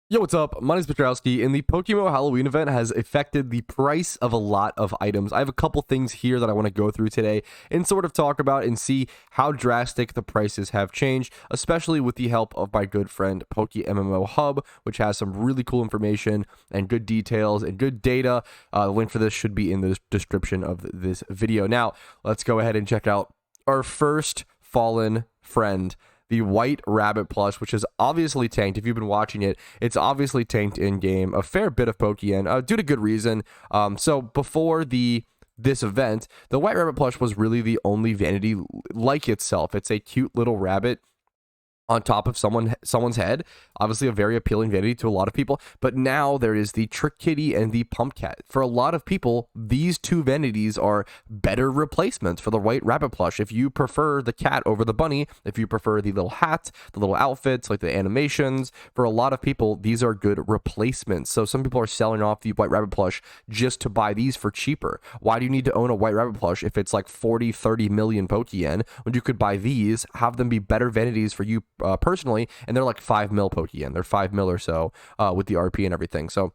Yo, what's up? My name is Patrouski, and the PokeMMO Halloween event has affected the price of a lot of items. I have a couple things here that I want to go through today and sort of talk about and see how drastic the prices have changed, especially with the help of my good friend PokeMMO Hub, which has some really cool information and good details and good data. The link for this should be in the description of this video. Now, let's go ahead and check out our first fallen friend, the White Rabbit plush, which is obviously tanked. If you've been watching it, it's obviously tanked in game a fair bit of Pokeyen, due to good reason. So before this event, the White Rabbit plush was really the only vanity like itself. It's a cute little rabbit on top of someone's head, obviously a very appealing vanity to a lot of people. But now there is the Trick Kitty and the Pumpcat. For a lot of people, these two vanities are better replacements for the White Rabbit plush. If you prefer the cat over the bunny, if you prefer the little hat, the little outfits, like the animations, for a lot of people, these are good replacements. So some people are selling off the White Rabbit plush just to buy these for cheaper. Why do you need to own a White Rabbit plush if it's like 40, 30 million Pokeyen when you could buy these, have them be better vanities for you personally, and they're like 5 mil Pokeyen. They're 5 mil or so with the RP and everything. So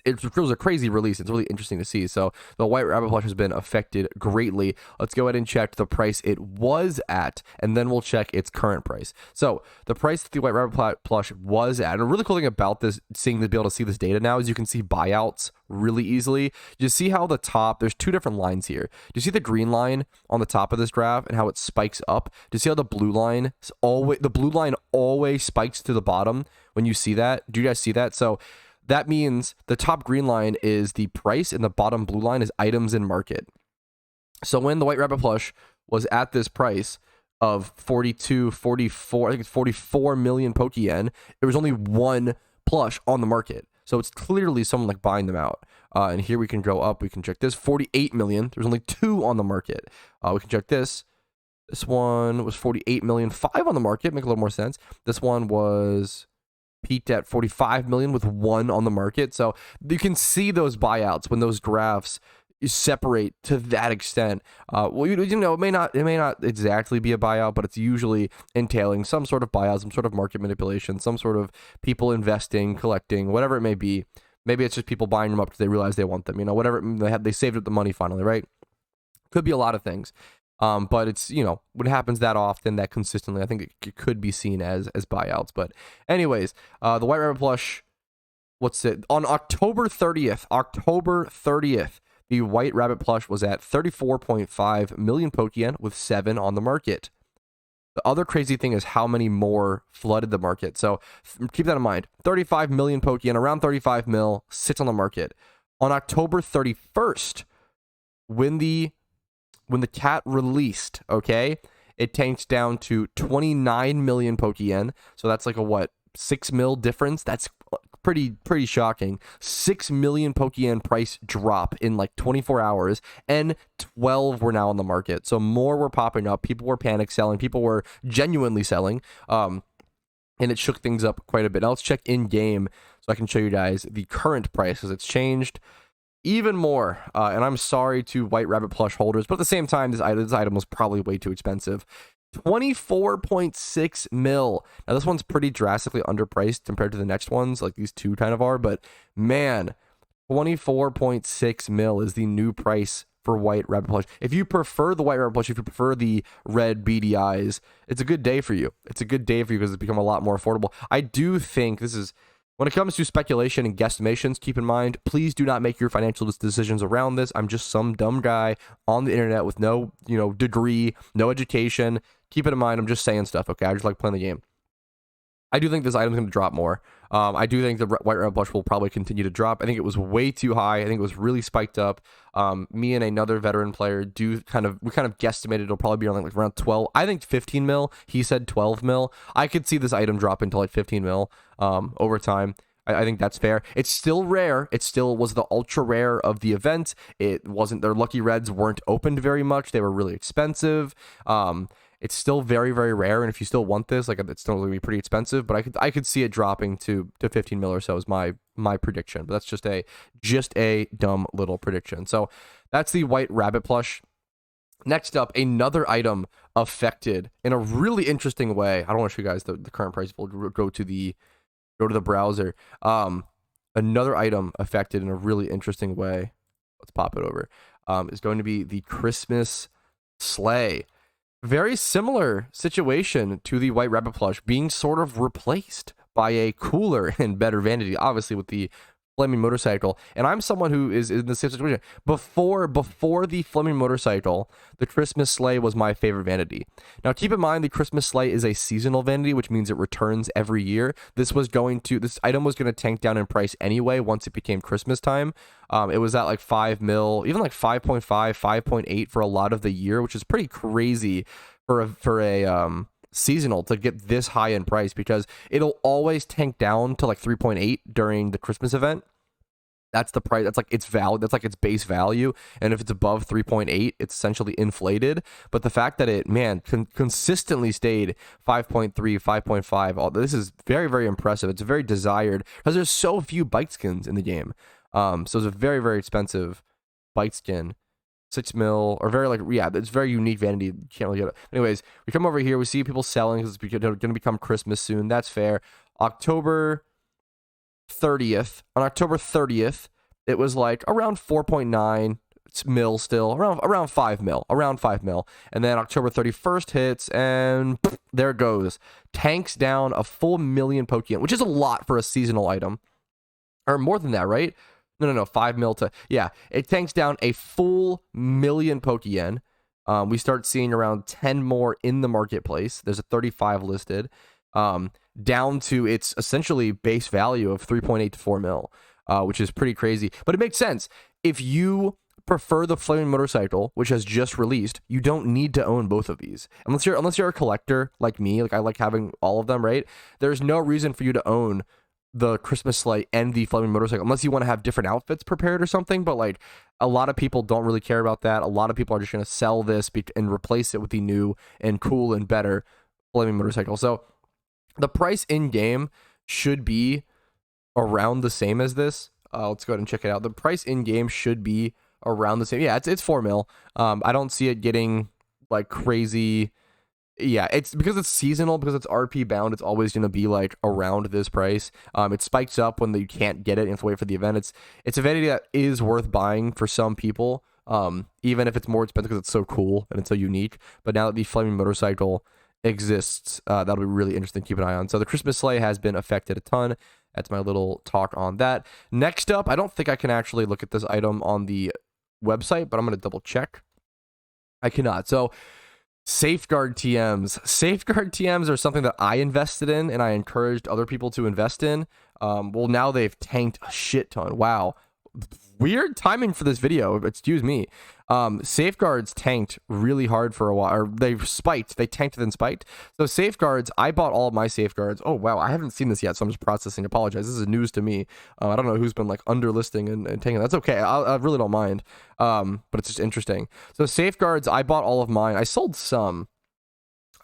it was a crazy release. It's really interesting to see. So the White Rabbit plush has been affected greatly. Let's go ahead and check the price it was at, and then we'll check its current price. So the price that the White Rabbit plush was at, and a really cool thing about this, be able to see this data now, is you can see buyouts really easily. You see how the top, there's two different lines here. Do you see the green line on the top of this graph and how it spikes up? Do you see how the blue line always spikes to the bottom when you see that? Do you guys see that? So that means the top green line is the price and the bottom blue line is items in market. So when the White Rabbit plush was at this price of 42, 44, I think it's 44 million Pokeyen, there was only one plush on the market. So it's clearly someone like buying them out. And here we can go up. We can check this. 48 million. There's only two on the market. We can check this. This one was 48 million, 5 on the market. Make a little more sense. This one was peaked at 45 million with one on the market. So you can see those buyouts when those graphs separate to that extent. Well, you know, it may not exactly be a buyout, but it's usually entailing some sort of buyout, some sort of market manipulation, some sort of people investing, collecting, whatever it may be. Maybe it's just people buying them up because they realize they want them. You know, whatever they saved up the money finally, right? Could be a lot of things. But it's, you know, when it happens that often, that consistently, I think it could be seen as buyouts. But anyways, the White Rabbit plush, on October 30th, the White Rabbit plush was at 34.5 million Pokeyen with 7 on the market. The other crazy thing is how many more flooded the market. So keep that in mind. 35 million Pokeyen, around 35 mil, sits on the market. On October 31st, when the cat released, okay, it tanked down to 29 million Pokeyen. So that's like a 6 mil difference. That's pretty shocking. 6 million Pokeyen price drop in like 24 hours, and 12 were now on the market. So more were popping up. People were panic selling. People were genuinely selling. And it shook things up quite a bit. Now let's check in game so I can show you guys the current price, because it's changed even more. And I'm sorry to White Rabbit plush holders, but at the same time, this item was probably way too expensive. 24.6 mil. Now this one's pretty drastically underpriced compared to the next ones, like these two kind of are, but man, 24.6 mil is the new price for White Rabbit plush. If you prefer the White Rabbit plush, if you prefer the red beady eyes, it's a good day for you. It's a good day for you because it's become a lot more affordable. I do think this is, when it comes to speculation and guesstimations, keep in mind, please do not make your financial decisions around this. I'm just some dumb guy on the internet with no, degree, no education. Keep it in mind, I'm just saying stuff, okay? I just like playing the game. I do think this item's going to drop more. I do think the White Rabbit plush will probably continue to drop. I think it was way too high. I think it was really spiked up. Me and another veteran player we kind of guesstimated it'll probably be on like around 12. I think 15 mil. He said 12 mil. I could see this item drop into like 15 mil over time. I think that's fair. It's still rare. It still was the ultra rare of the event. It wasn't, their lucky reds weren't opened very much. They were really expensive. It's still very, very rare, and if you still want this, like, it's still going to be pretty expensive, but I could see it dropping to 15 mil or so is my prediction, but that's just a dumb little prediction. So that's the White Rabbit plush. Next up, another item affected in a really interesting way. I don't want to show you guys the current price. We'll go to the go to the browser. Another item affected in a really interesting way. Let's pop it over. Is going to be the Christmas Sleigh. Very similar situation to the White Rabbit plush, being sort of replaced by a cooler and better vanity, obviously with the Flaming Motorcycle. And I'm someone who is in the same situation. Before the Flaming Motorcycle, the Christmas Sleigh was my favorite vanity. Now keep in mind the Christmas Sleigh is a seasonal vanity, which means it returns every year. This item was going to tank down in price anyway once it became Christmas time. It was at like 5 mil, even like 5.5, 5.8 for a lot of the year, which is pretty crazy for a seasonal to get this high in price, because it'll always tank down to like 3.8 during the Christmas event. That's the price. That's like its value. That's like its base value. And if it's above 3.8, it's essentially inflated. But the fact that it, man, consistently stayed 5.3, 5.5, all this is very, very impressive. It's very desired because there's so few bite skins in the game. So it's a very, very expensive bite skin. 6 mil, or very like, yeah, it's very unique vanity. You can't really get it. Anyways, we come over here, we see people selling because it's going to become Christmas soon. That's fair. October 30th, on October 30th, it was like around 4.9 mil still, around 5 mil, and then October 31st hits, and poof, there it goes. Tanks down a full million Pokeyen, which is a lot for a seasonal item, or more than that, right? No, 5 mil to, yeah, it tanks down a full million Pokeyen. We start seeing around 10 more in the marketplace. There's a 35 listed, down to its essentially base value of 3.8 to 4 mil, which is pretty crazy. But it makes sense. If you prefer the Flaming Motorcycle, which has just released, you don't need to own both of these. Unless you're a collector like me, like I like having all of them, right? There's no reason for you to own the Christmas Sleigh and the Flaming Motorcycle, unless you want to have different outfits prepared or something. But like, a lot of people don't really care about that. A lot of people are just going to sell this and replace it with the new and cool and better Flaming Motorcycle. So the price in game should be around the same as this. Let's go ahead and check it out. The price in game should be around the same. Yeah, it's 4 mil. I don't see it getting like crazy. Yeah, it's because it's seasonal, because it's RP bound, it's always going to be like around this price. It spikes up when you can't get it. You have to wait for the event. It's a vanity that is worth buying for some people, even if it's more expensive because it's so cool and it's so unique. But now that the Flaming Motorcycle exists, that'll be really interesting to keep an eye on. So the Christmas Sleigh has been affected a ton. That's my little talk on that. Next up, I don't think I can actually look at this item on the website, but I'm going to double check. I cannot. So Safeguard TMs. Safeguard TMs are something that I invested in and I encouraged other people to invest in. Well, now they've tanked a shit ton. Wow. Weird timing for this video. Excuse me. Safeguards tanked really hard for a while. Or they tanked then spiked. So Safeguards, I bought all of my Safeguards. Oh, wow. I haven't seen this yet, so I'm just processing. Apologize. This is news to me. I don't know who's been like underlisting and tanking. That's okay. I really don't mind. But it's just interesting. So Safeguards, I bought all of mine. I sold some.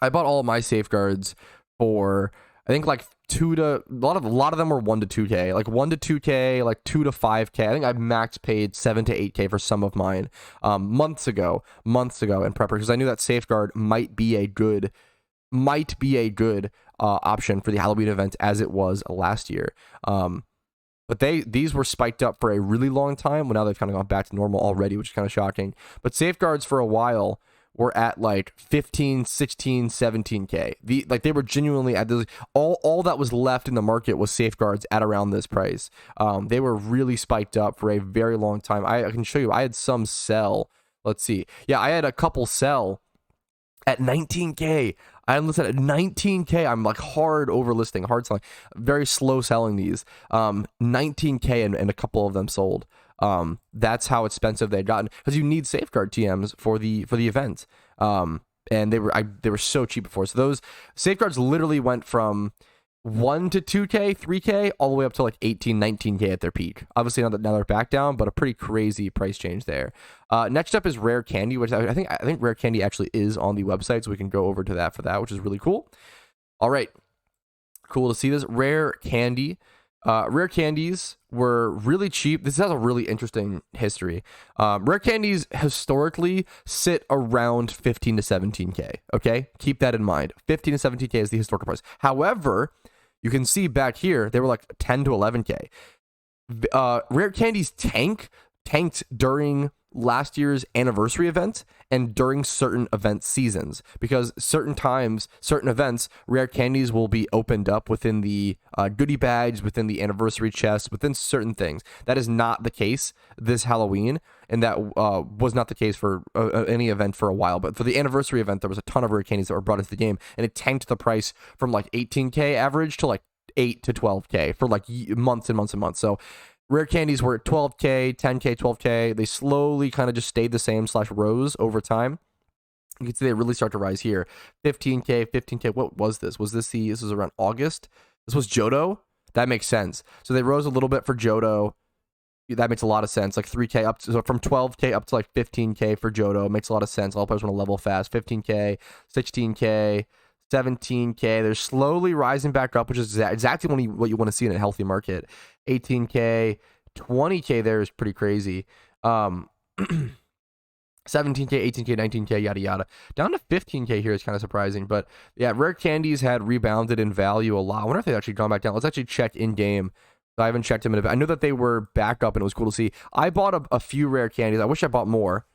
I bought all of my Safeguards for, I think like a lot of them were 1 to 2K, like 1 to 2K, like 2 to 5K. I think I max paid 7 to 8K for some of mine, months ago in prepper, because I knew that Safeguard might be a good option for the Halloween event as it was last year. But these were spiked up for a really long time. Well, now they've kind of gone back to normal already, which is kind of shocking. But Safeguards for a while were at like 15, 16, 17K. They were genuinely at this, all that was left in the market was Safeguards at around this price. They were really spiked up for a very long time. I can show you, I had some sell. Let's see. Yeah, I had a couple sell at 19K. I listed at 19K. I'm like hard overlisting, hard selling, very slow selling these. 19K and a couple of them sold. That's how expensive they'd gotten, because you need Safeguard TMs for the event. And they were so cheap before. So those Safeguards literally went from 1 to 2K, 3K, all the way up to like 18, 19K at their peak. Obviously now they're back down, but a pretty crazy price change there. Next up is Rare Candy, which I think Rare Candy actually is on the website, so we can go over to that for that, which is really cool. All right, cool to see this Rare Candy. Rare candies were really cheap. This has a really interesting history. Rare candies historically sit around 15 to 17K. Okay, keep that in mind. 15 to 17K is the historical price. However, You can see back here, they were like 10 to 11K. Rare candies tanked during last year's anniversary event and during certain event seasons, because certain times, certain events, rare candies will be opened up within the goodie bags, within the anniversary chest, within certain things. That is not the case this Halloween, and that was not the case for any event for a while. But for the anniversary event, there was a ton of rare candies that were brought into the game, and it tanked the price from like 18K average to like 8 to 12K for like months and months and months. So rare candies were at 12K, 10K, 12K. They slowly kind of just stayed the same / rose over time. You can see they really start to rise here. 15K, 15K. What was this? This was around August? This was Johto? That makes sense. So they rose a little bit for Johto. That makes a lot of sense. Like 3K up to, so from 12K up to like 15K for Johto. Makes a lot of sense. All players want to level fast. 15K, 16K, 17K. They're slowly rising back up, which is exactly what you want to see in a healthy market. 18K, 20K there is pretty crazy. 17K, 18K, 19K, yada yada. Down to 15K here is kind of surprising, but yeah, rare candies had rebounded in value a lot. I wonder if they've actually gone back down. Let's actually check in game. I haven't checked them in a bit. I know that they were back up and it was cool to see. I bought a few rare candies. I wish I bought more.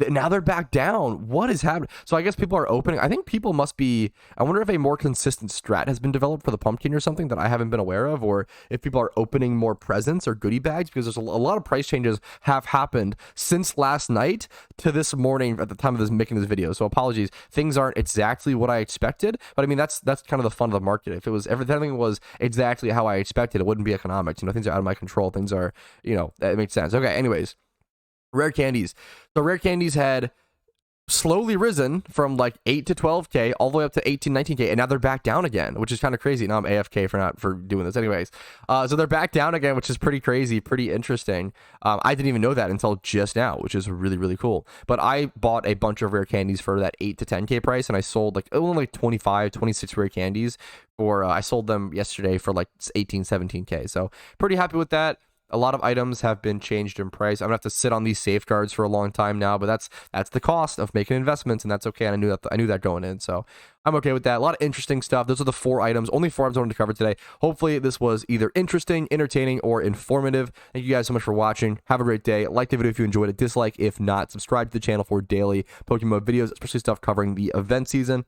Now they're back down. What is happening? So I guess people are opening. I think people must be. I wonder if a more consistent strat has been developed for the pumpkin or something that I haven't been aware of, or if people are opening more presents or goodie bags, because there's a lot of price changes have happened since last night to this morning at the time of this making this video. So apologies. Things aren't exactly what I expected, but I mean that's kind of the fun of the market. If it was everything was exactly how I expected, it wouldn't be economics. Things are out of my control. Things are, that makes sense. Okay. Anyways. Rare candies. So rare candies had slowly risen from like 8 to 12K all the way up to 18, 19K, and now they're back down again, which is kind of crazy. Now I'm AFK for doing this. Anyways, so they're back down again, which is pretty crazy, pretty interesting. I didn't even know that until just now, which is really, really cool. But I bought a bunch of rare candies for that 8 to 10K price, and I sold only like 25, 26 rare candies for, I sold them yesterday for like 18, 17K. So pretty happy with that. A lot of items have been changed in price. I'm gonna have to sit on these safeguards for a long time now, but that's the cost of making investments, and that's okay. And I knew that going in, so I'm okay with that. A lot of interesting stuff. Those are the 4 items, only 4 items I wanted to cover today. Hopefully this was either interesting, entertaining, or informative. Thank you guys so much for watching. Have a great day. Like the video if you enjoyed it. Dislike if not. Subscribe to the channel for daily PokeMMO videos, especially stuff covering the event season,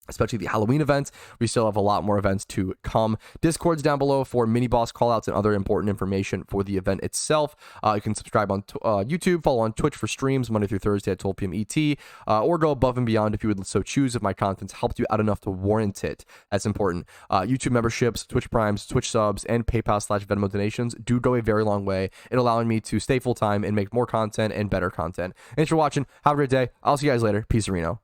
especially the Halloween events. We still have a lot more events to come. Discord's down below for mini boss callouts and other important information for the event itself. You can subscribe on YouTube, follow on Twitch for streams Monday through Thursday at 12 p.m. ET, or go above and beyond if you would so choose, if my content's helped you out enough to warrant it. That's important. YouTube memberships, Twitch Primes, Twitch subs, and PayPal/Venmo donations do go a very long way in allowing me to stay full-time and make more content and better content. Thanks for watching. Have a great day. I'll see you guys later. Peace, Reno.